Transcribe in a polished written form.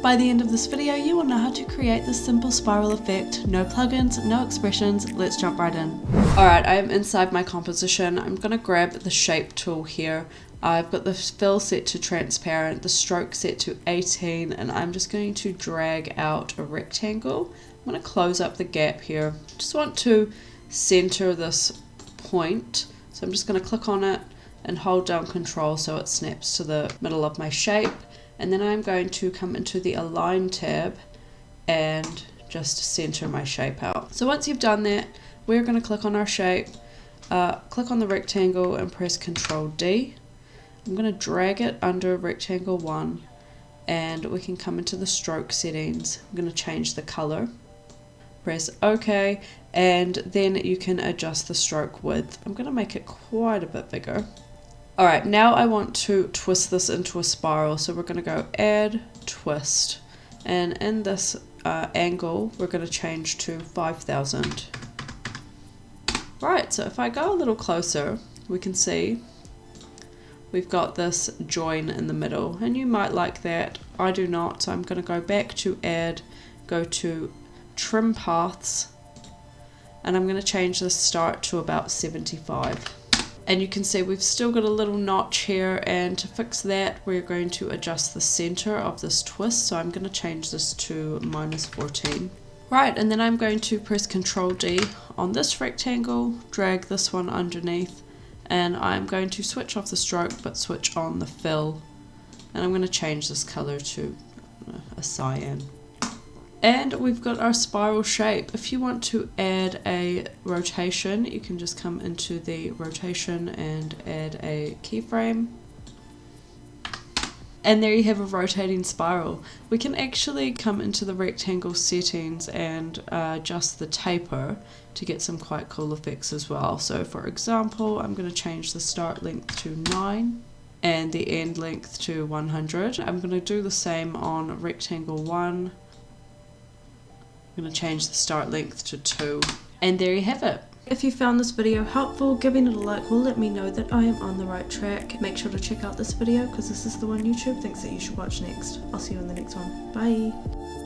By the end of this video, you will know how to create this simple spiral effect. No plugins, no expressions, let's jump right in. Alright, I am inside my composition. I'm going to grab the shape tool here. I've got the fill set to transparent, the stroke set to 18, and I'm just going to drag out a rectangle. I'm going to close up the gap here. Just want to center this point. So I'm just going to click on it and hold down Control so it snaps to the middle of my shape. And then I'm going to come into the Align tab and just center my shape out. So once you've done that, we're going to click on our shape, click on the rectangle and press Control D. I'm going to drag it under rectangle 1 and we can come into the stroke settings. I'm going to change the color. Press OK, and then you can adjust the stroke width. I'm going to make it quite a bit bigger. Alright, now I want to twist this into a spiral, so we're going to go Add, Twist, and in this angle we're going to change to 5000. Right, so if I go a little closer, we can see we've got this join in the middle, and you might like that. I do not, so I'm going to go back to Add, go to Trim Paths, and I'm going to change the start to about 75. And you can see we've still got a little notch here, and to fix that we're going to adjust the center of this twist, so I'm going to change this to -14. Right, and then I'm going to press Control D on this rectangle, drag this one underneath, and I'm going to switch off the stroke but switch on the fill, and I'm going to change this color to a cyan. And we've got our spiral shape. If you want to add a rotation, you can just come into the rotation and add a keyframe. And there you have a rotating spiral. We can actually come into the rectangle settings and adjust the taper to get some quite cool effects as well. So for example, I'm going to change the start length to 9 and the end length to 100. I'm going to do the same on rectangle 1. I'm going to change the start length to 2. And there you have it. If you found this video helpful, giving it a like will let me know that I am on the right track. Make sure to check out this video because this is the one YouTube thinks that you should watch next. I'll see you in the next one. Bye!